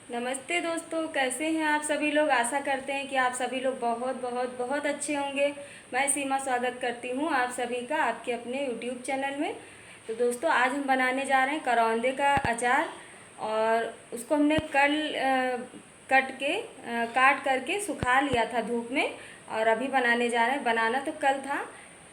नमस्ते दोस्तों, कैसे हैं आप सभी लोग। आशा करते हैं कि आप सभी लोग बहुत बहुत बहुत अच्छे होंगे। मैं सीमा स्वागत करती हूं आप सभी का आपके अपने यूट्यूब चैनल में। तो दोस्तों, आज हम बनाने जा रहे हैं करौंदे का अचार। और उसको हमने कल काट करके सुखा लिया था धूप में, और अभी बनाने जा रहे हैं। बनाना तो कल था,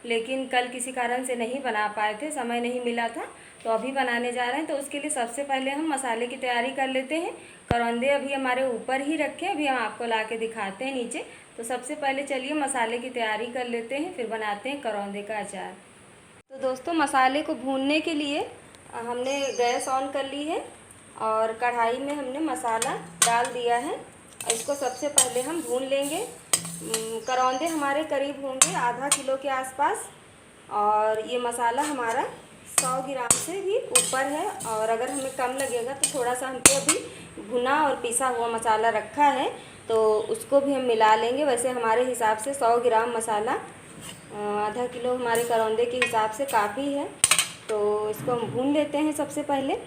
लेकिन कल किसी कारण से नहीं बना पाए थे, समय नहीं मिला था, तो अभी बनाने जा रहे हैं। तो उसके लिए सबसे पहले हम मसाले की तैयारी कर लेते हैं। करौंदे अभी हमारे ऊपर ही रखे, अभी हम आपको ला के दिखाते हैं नीचे। तो सबसे पहले चलिए मसाले की तैयारी कर लेते हैं, फिर बनाते हैं करौंदे का अचार। तो दोस्तों, मसाले को भूनने के लिए हमने गैस ऑन कर ली है और कढ़ाई में हमने मसाला डाल दिया है। और इसको सबसे पहले हम भून लेंगे। करौंदे हमारे करीब होंगे आधा किलो के आसपास, और ये मसाला हमारा 100 ग्राम से भी ऊपर है। और अगर हमें कम लगेगा तो थोड़ा सा हमको अभी भुना और पिसा हुआ मसाला रखा है, तो उसको भी हम मिला लेंगे। वैसे हमारे हिसाब से 100 ग्राम मसाला आधा किलो हमारे करौंदे के हिसाब से काफ़ी है। तो इसको हम भून लेते हैं सबसे पहले।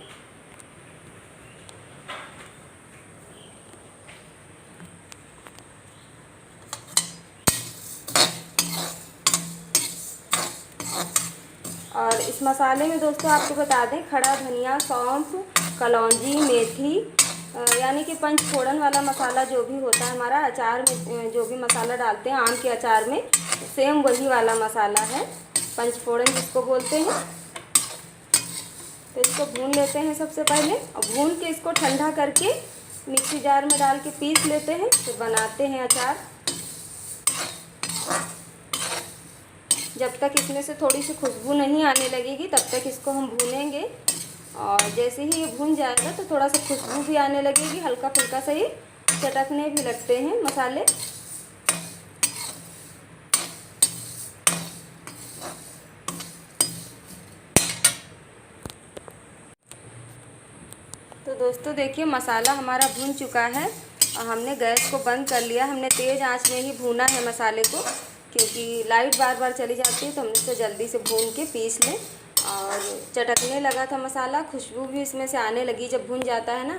और इस मसाले में दोस्तों आपको बता दें, खड़ा धनिया, सौंफ, कलौंजी, मेथी, यानी कि पंचफोड़न वाला मसाला जो भी होता है हमारा अचार में, जो भी मसाला डालते हैं आम के अचार में, सेम वही वाला मसाला है, पंचफोड़न जिसको बोलते हैं। तो इसको भून लेते हैं सबसे पहले, और भून के इसको ठंडा करके मिक्सी जार में डाल के पीस लेते हैं, फिर बनाते हैं अचार। जब तक इसमें से थोड़ी सी खुशबू नहीं आने लगेगी तब तक इसको हम भूनेंगे। और जैसे ही ये भून जाएगा तो थोड़ा सा खुशबू भी आने लगेगी, हल्का फुल्का सा ही चटकने भी लगते हैं मसाले। तो दोस्तों देखिए, मसाला हमारा भून चुका है और हमने गैस को बंद कर लिया। हमने तेज़ आंच में ही भूना है मसाले को, क्योंकि लाइट बार बार चली जाती है, तो हमने इसे जल्दी से भून के पीस लें। और चटकने लगा था मसाला, खुशबू भी इसमें से आने लगी। जब भून जाता है ना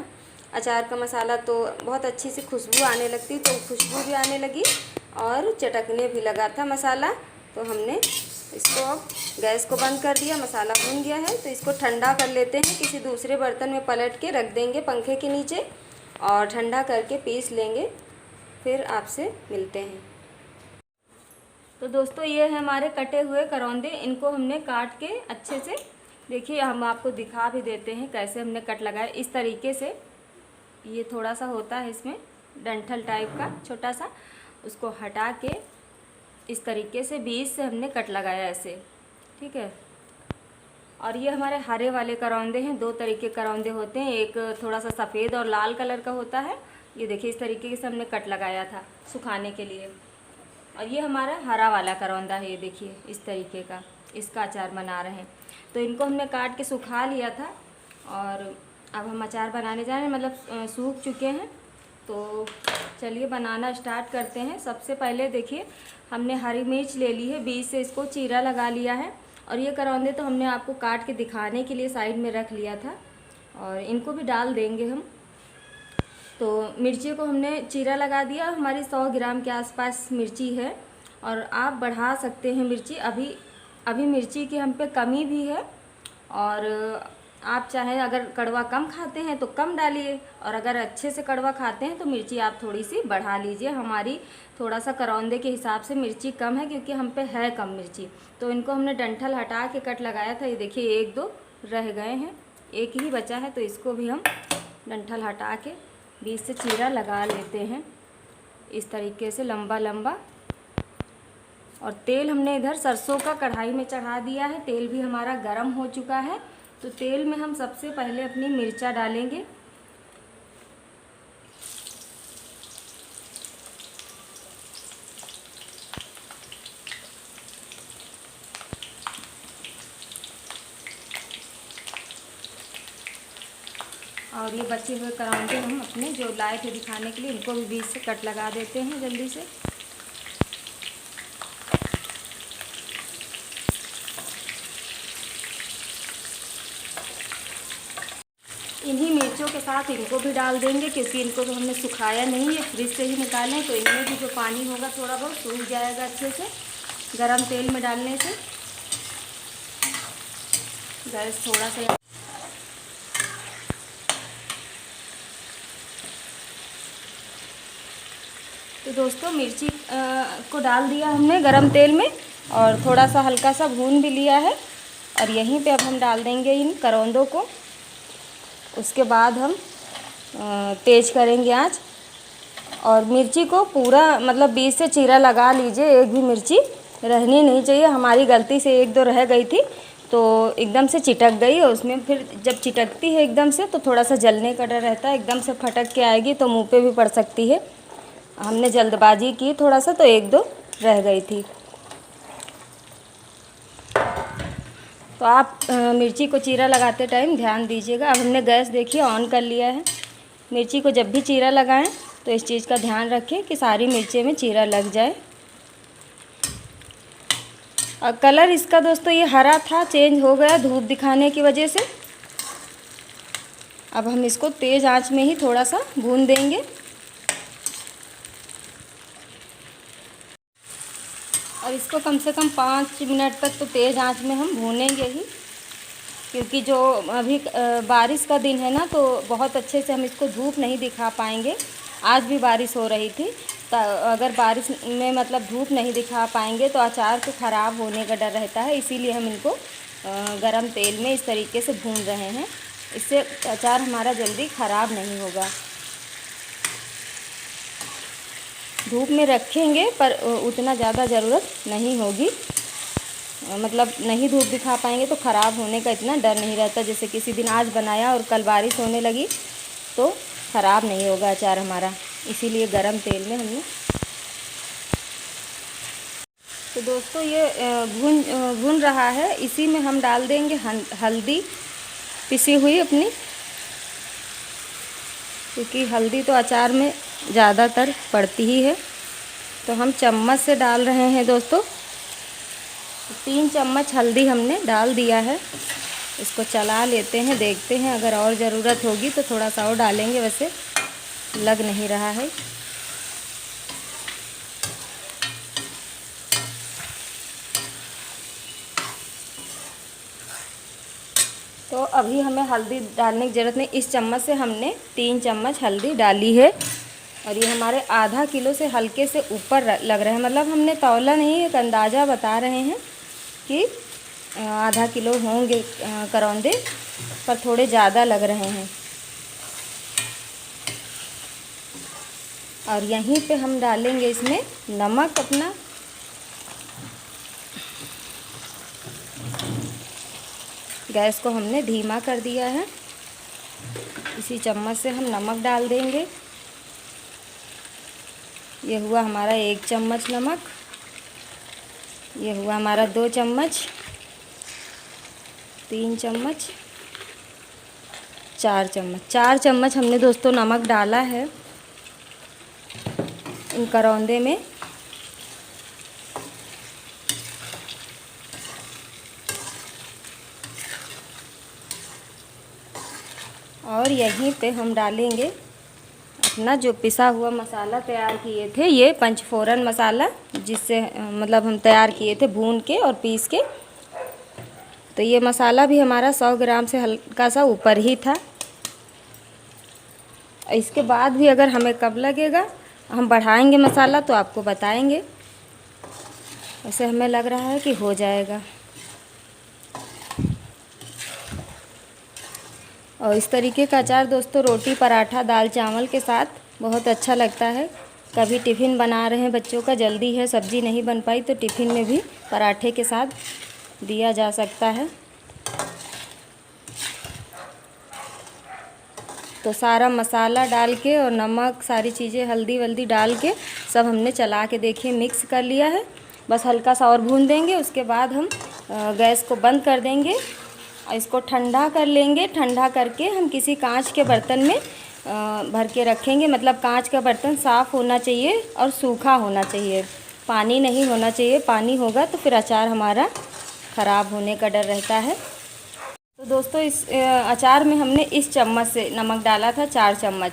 अचार का मसाला तो बहुत अच्छी सी खुशबू आने लगती, तो खुशबू भी आने लगी और चटकने भी लगा था मसाला। तो हमने इसको अब गैस को बंद कर दिया, मसाला भून गया है। तो इसको ठंडा कर लेते हैं, किसी दूसरे बर्तन में पलट के रख देंगे पंखे के नीचे, और ठंडा करके पीस लेंगे। फिर आपसे मिलते हैं। तो दोस्तों, ये है हमारे कटे हुए करौंदे। इनको हमने काट के अच्छे से, देखिए हम आपको दिखा भी देते हैं कैसे हमने कट लगाया। इस तरीके से ये थोड़ा सा होता है इसमें डंठल टाइप का छोटा सा, उसको हटा के इस तरीके से बीच से हमने कट लगाया ऐसे, ठीक है। और ये हमारे हरे वाले करौंदे हैं। दो तरीके करौंदे होते हैं, एक थोड़ा सा सफ़ेद और लाल कलर का होता है। ये देखिए, इस तरीके से हमने कट लगाया था सुखाने के लिए। और ये हमारा हरा वाला करौंदा है, ये देखिए इस तरीके का, इसका अचार बना रहे हैं। तो इनको हमने काट के सुखा लिया था, और अब हम अचार बनाने जा रहे हैं, मतलब सूख चुके हैं। तो चलिए बनाना स्टार्ट करते हैं। सबसे पहले देखिए, हमने हरी मिर्च ले ली है, बीच से इसको चीरा लगा लिया है। और ये करौंदे तो हमने आपको काट के दिखाने के लिए साइड में रख लिया था, और इनको भी डाल देंगे हम। तो मिर्ची को हमने चीरा लगा दिया। हमारी 100 ग्राम के आसपास मिर्ची है, और आप बढ़ा सकते हैं मिर्ची। अभी मिर्ची की हम पे कमी भी है, और आप चाहें अगर कड़वा कम खाते हैं तो कम डालिए, और अगर अच्छे से कड़वा खाते हैं तो मिर्ची आप थोड़ी सी बढ़ा लीजिए। हमारी थोड़ा सा करौंदे के हिसाब से मिर्ची कम है, क्योंकि हम पे है कम मिर्ची। तो इनको हमने डंठल हटा के कट लगाया था। ये देखिए, एक दो रह गए हैं, एक ही बचा है, तो इसको भी हम डंठल हटा के बीच से चीरा लगा लेते हैं इस तरीके से लंबा लंबा। और तेल हमने इधर सरसों का कढ़ाई में चढ़ा दिया है। तेल भी हमारा गरम हो चुका है। तो तेल में हम सबसे पहले अपनी मिर्चा डालेंगे। और ये बचे हुए करौंदे हम अपने जो लाए थे दिखाने के लिए, इनको भी बीच से कट लगा देते हैं जल्दी से। इन्हीं मिर्चों के साथ इनको भी डाल देंगे, क्योंकि इनको तो हमने सुखाया नहीं है, फ्रिज से ही निकाले हैं, तो इनमें भी जो पानी होगा थोड़ा बहुत सूख जाएगा अच्छे से गरम तेल में डालने से। गैस थोड़ा सा, तो दोस्तों मिर्ची को डाल दिया हमने गरम तेल में और थोड़ा सा हल्का सा भून भी लिया है। और यहीं पे अब हम डाल देंगे इन करौंदों को। उसके बाद हम तेज करेंगे आँच, और मिर्ची को पूरा मतलब बीच से चीरा लगा लीजिए, एक भी मिर्ची रहनी नहीं चाहिए। हमारी गलती से एक दो रह गई थी तो एकदम से चिटक गई, और उसमें फिर जब चिटकती है एकदम से तो थोड़ा सा जलने का डर रहता है, एकदम से फटक के आएगी तो मुंह पे भी पड़ सकती है। हमने जल्दबाजी की थोड़ा सा तो एक दो रह गई थी। तो आप मिर्ची को चीरा लगाते टाइम ध्यान दीजिएगा। अब हमने गैस देखिए ऑन कर लिया है। मिर्ची को जब भी चीरा लगाएं तो इस चीज़ का ध्यान रखें कि सारी मिर्ची में चीरा लग जाए। और कलर इसका दोस्तों ये हरा था, चेंज हो गया धूप दिखाने की वजह से। अब हम इसको तेज़ आंच में ही थोड़ा सा भून देंगे। और इसको कम से कम 5 मिनट तक तो तेज़ आंच में हम भूनेंगे ही, क्योंकि जो अभी बारिश का दिन है ना, तो बहुत अच्छे से हम इसको धूप नहीं दिखा पाएंगे। आज भी बारिश हो रही थी, तो अगर बारिश में मतलब धूप नहीं दिखा पाएंगे तो अचार को ख़राब होने का डर रहता है। इसीलिए हम इनको गरम तेल में इस तरीके से भून रहे हैं। इससे अचार हमारा जल्दी ख़राब नहीं होगा। धूप में रखेंगे पर उतना ज़्यादा ज़रूरत नहीं होगी, मतलब नहीं धूप दिखा पाएंगे तो ख़राब होने का इतना डर नहीं रहता। जैसे किसी दिन आज बनाया और कल बारिश होने लगी तो ख़राब नहीं होगा अचार हमारा, इसीलिए गरम तेल में हमने। तो दोस्तों ये भून रहा है, इसी में हम डाल देंगे हल्दी पिसी हुई अपनी, क्योंकि हल्दी तो अचार में ज़्यादातर पड़ती ही है। तो हम चम्मच से डाल रहे हैं दोस्तों। 3 चम्मच हल्दी हमने डाल दिया है। इसको चला लेते हैं, देखते हैं अगर और ज़रूरत होगी तो थोड़ा सा और डालेंगे, वैसे लग नहीं रहा है। तो अभी हमें हल्दी डालने की ज़रूरत नहीं, इस चम्मच से हमने 3 चम्मच हल्दी डाली है। और ये हमारे आधा किलो से हल्के से ऊपर लग रहे हैं, मतलब हमने तौला नहीं, एक अंदाज़ा बता रहे हैं कि आधा किलो होंगे करौंदे, पर थोड़े ज़्यादा लग रहे हैं। और यहीं पे हम डालेंगे इसमें नमक अपना। गैस को हमने धीमा कर दिया है। इसी चम्मच से हम नमक डाल देंगे। ये हुआ हमारा 1 चम्मच नमक, ये हुआ हमारा 2 चम्मच, 3 चम्मच, 4 चम्मच। 4 चम्मच हमने दोस्तों नमक डाला है इन करौंदे में। और यहीं पे हम डालेंगे अपना जो पिसा हुआ मसाला तैयार किए थे, ये पंचफोरन मसाला, जिससे मतलब हम तैयार किए थे भून के और पीस के। तो ये मसाला भी हमारा 100 ग्राम से हल्का सा ऊपर ही था। इसके बाद भी अगर हमें कब लगेगा, हम बढ़ाएंगे मसाला तो आपको बताएंगे। वैसे हमें लग रहा है कि हो जाएगा। और इस तरीके का अचार दोस्तों रोटी, पराठा, दाल चावल के साथ बहुत अच्छा लगता है। कभी टिफ़िन बना रहे हैं बच्चों का, जल्दी है, सब्ज़ी नहीं बन पाई, तो टिफ़िन में भी पराठे के साथ दिया जा सकता है। तो सारा मसाला डाल के और नमक, सारी चीज़ें, हल्दी वल्दी डाल के सब हमने चला के देखिए मिक्स कर लिया है। बस हल्का सा और भून देंगे, उसके बाद हम गैस को बंद कर देंगे और इसको ठंडा कर लेंगे। ठंडा करके हम किसी कांच के बर्तन में भर के रखेंगे। मतलब कांच का बर्तन साफ़ होना चाहिए और सूखा होना चाहिए, पानी नहीं होना चाहिए। पानी होगा तो फिर अचार हमारा ख़राब होने का डर रहता है। तो दोस्तों इस अचार में हमने इस चम्मच से नमक डाला था 4 चम्मच।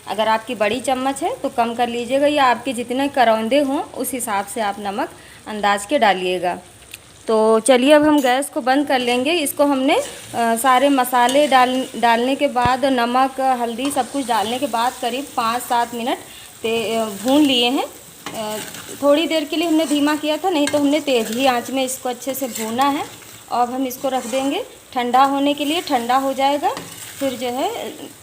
अगर आपकी बड़ी चम्मच है तो कम कर लीजिएगा, या आपके जितने करौंदे हों उस हिसाब से आप नमक अंदाज के डालिएगा। तो चलिए अब हम गैस को बंद कर लेंगे। इसको हमने सारे मसाले डालने के बाद, नमक हल्दी सब कुछ डालने के बाद करीब 5-7 मिनट भून लिए हैं। थोड़ी देर के लिए हमने धीमा किया था, नहीं तो हमने तेज़ ही आंच में इसको अच्छे से भूना है। और हम इसको रख देंगे ठंडा होने के लिए। ठंडा हो जाएगा फिर जो है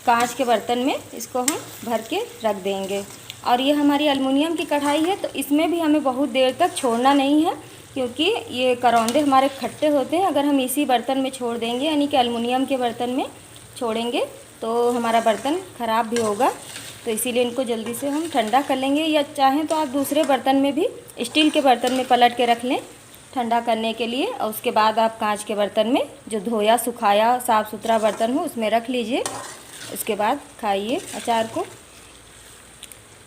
कांच के बर्तन में इसको हम भर के रख देंगे। और ये हमारी एल्युमिनियम की कढ़ाई है, तो इसमें भी हमें बहुत देर तक छोड़ना नहीं है, क्योंकि ये करौंदे हमारे खट्टे होते हैं। अगर हम इसी बर्तन में छोड़ देंगे, यानी कि एल्युमिनियम के बर्तन में छोड़ेंगे, तो हमारा बर्तन ख़राब भी होगा। तो इसीलिए इनको जल्दी से हम ठंडा कर लेंगे, या चाहें तो आप दूसरे बर्तन में भी, स्टील के बर्तन में पलट के रख लें ठंडा करने के लिए। और उसके बाद आप कांच के बर्तन में, जो धोया सुखाया साफ़ सुथरा बर्तन हो, उसमें रख लीजिए। उसके बाद खाइए अचार को।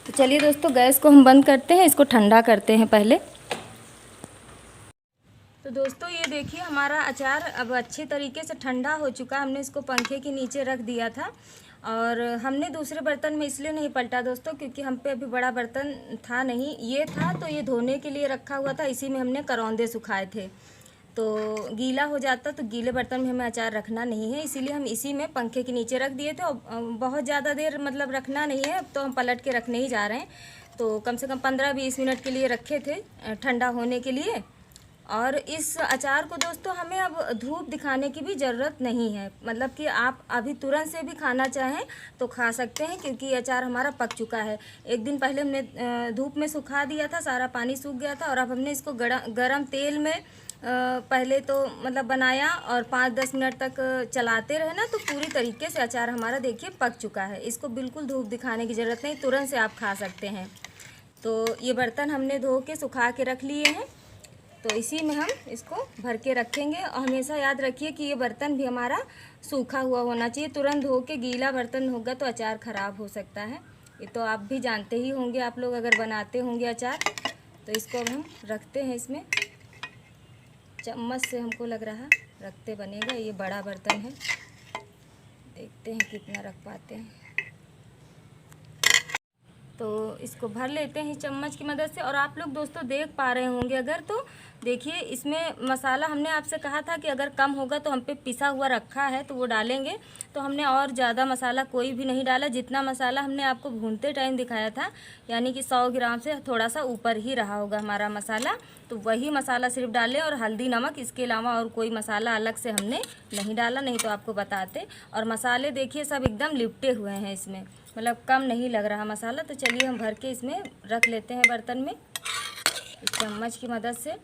तो चलिए दोस्तों, गैस को हम बंद करते हैं, इसको ठंडा करते हैं पहले। तो दोस्तों ये देखिए हमारा अचार अब अच्छे तरीके से ठंडा हो चुका। हमने इसको पंखे के नीचे रख दिया था, और हमने दूसरे बर्तन में इसलिए नहीं पलटा दोस्तों, क्योंकि हम पे अभी बड़ा बर्तन था नहीं। ये था तो ये धोने के लिए रखा हुआ था, इसी में हमने करौंदे सुखाए थे। तो गीला हो जाता, तो गीले बर्तन में हमें अचार रखना नहीं है, इसीलिए हम इसी में पंखे के नीचे रख दिए थे। और बहुत ज़्यादा देर मतलब रखना नहीं है, अब तो हम पलट के रखने ही जा रहे हैं। तो कम से कम 15-20 मिनट के लिए रखे थे ठंडा होने के लिए। और इस अचार को दोस्तों हमें अब धूप दिखाने की भी ज़रूरत नहीं है, मतलब कि आप अभी तुरंत से भी खाना चाहें तो खा सकते हैं, क्योंकि ये अचार हमारा पक चुका है। एक दिन पहले हमने धूप में सुखा दिया था, सारा पानी सूख गया था, और अब हमने इसको गरम तेल में पहले तो मतलब बनाया, और 5-10 मिनट तक चलाते रहे ना, तो पूरी तरीके से अचार हमारा देखिए पक चुका है। इसको बिल्कुल धूप दिखाने की ज़रूरत नहीं, तुरंत से आप खा सकते हैं। तो ये बर्तन हमने धो के सुखा के रख लिए हैं, तो इसी में हम इसको भर के रखेंगे। और हमेशा याद रखिए कि ये बर्तन भी हमारा सूखा हुआ होना चाहिए। तुरंत धो के गीला बर्तन होगा तो अचार ख़राब हो सकता है, ये तो आप भी जानते ही होंगे, आप लोग अगर बनाते होंगे अचार। तो इसको अब हम रखते हैं इसमें, चम्मच से हमको लग रहा रखते बनेगा। ये बड़ा बर्तन है, देखते हैं कितना रख पाते हैं। तो इसको भर लेते हैं चम्मच की मदद से। और आप लोग दोस्तों देख पा रहे होंगे अगर, तो देखिए इसमें मसाला हमने आपसे कहा था कि अगर कम होगा तो हम पे पिसा हुआ रखा है तो वो डालेंगे। तो हमने और ज़्यादा मसाला कोई भी नहीं डाला। जितना मसाला हमने आपको भूनते टाइम दिखाया था, यानी कि 100 ग्राम से थोड़ा सा ऊपर ही रहा होगा हमारा मसाला, तो वही मसाला सिर्फ डालें। और हल्दी नमक, इसके अलावा और कोई मसाला अलग से हमने नहीं डाला, नहीं तो आपको बताते। और मसाले देखिए सब एकदम लिपटे हुए हैं इसमें, मतलब कम नहीं लग रहा मसाला। तो चलिए हम भर के इसमें रख लेते हैं बर्तन में इस चम्मच की मदद से।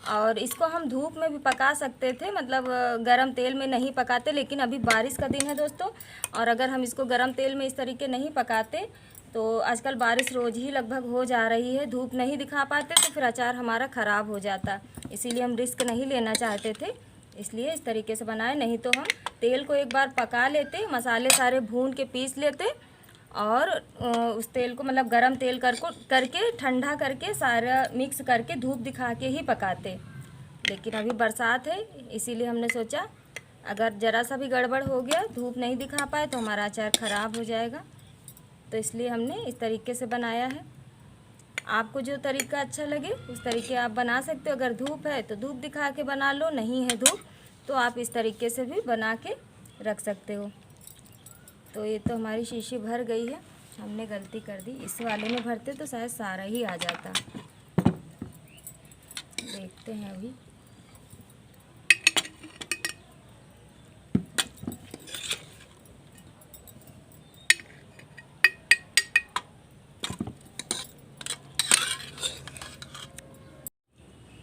और इसको हम धूप में भी पका सकते थे, मतलब गरम तेल में नहीं पकाते, लेकिन अभी बारिश का दिन है दोस्तों, और अगर हम इसको गरम तेल में इस तरीके नहीं पकाते तो आजकल बारिश रोज़ ही लगभग हो जा रही है, धूप नहीं दिखा पाते तो फिर अचार हमारा ख़राब हो जाता। इसीलिए हम रिस्क नहीं लेना चाहते थे, इसलिए इस तरीके से बनाए। नहीं तो हम तेल को एक बार पका लेते, मसाले सारे भून के पीस लेते, और उस तेल को मतलब गरम तेल करके ठंडा करके सारा मिक्स करके धूप दिखा के ही पकाते। लेकिन अभी बरसात है, इसीलिए हमने सोचा अगर ज़रा सा भी गड़बड़ हो गया, धूप नहीं दिखा पाए, तो हमारा अचार ख़राब हो जाएगा। तो इसलिए हमने इस तरीके से बनाया है। आपको जो तरीका अच्छा लगे उस तरीके आप बना सकते हो। अगर धूप है तो धूप दिखा के बना लो, नहीं है धूप तो आप इस तरीके से भी बना के रख सकते हो। तो ये तो हमारी शीशी भर गई है, हमने गलती कर दी, इस वाले में भरते तो शायद सारा ही आ जाता। देखते हैं अभी।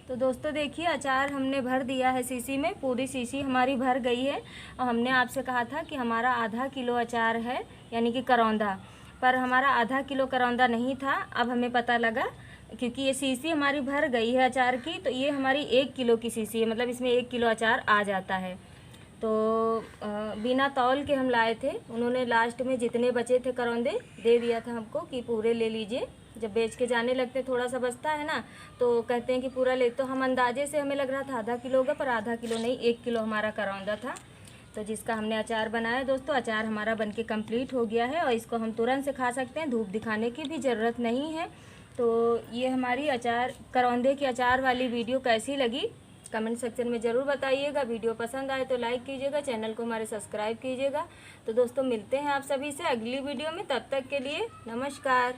तो दोस्तों देखिए अचार हमने भर दिया है शीशी में, पूरी शीशी हमारी भर गई है। और हमने आपसे कहा था कि हमारा आधा किलो अचार है, यानी कि करौंदा, पर हमारा आधा किलो करौंदा नहीं था। अब हमें पता लगा, क्योंकि ये शीशी हमारी भर गई है अचार की, तो ये हमारी 1 किलो की शीशी है, मतलब इसमें 1 किलो अचार आ जाता है। तो बिना तौल के हम लाए थे, उन्होंने लास्ट में जितने बचे थे करौंदे दे दिया था हमको कि पूरे ले लीजिए, जब बेच के जाने लगते थोड़ा सा बचता है ना, तो कहते हैं कि पूरा ले। तो हम अंदाजे से, हमें लग रहा था आधा किलो होगा, पर आधा किलो नहीं, 1 किलो हमारा करौंदा था। तो जिसका हमने अचार बनाया दोस्तों। अचार हमारा बनके कंप्लीट हो गया है और इसको हम तुरंत से खा सकते हैं, धूप दिखाने की भी ज़रूरत नहीं है। तो ये हमारी अचार, करौंदे की अचार वाली वीडियो कैसी लगी कमेंट सेक्शन में ज़रूर बताइएगा। वीडियो पसंद आए तो लाइक कीजिएगा, चैनल को हमारे सब्सक्राइब कीजिएगा। तो दोस्तों मिलते हैं आप सभी से अगली वीडियो में, तब तक के लिए नमस्कार।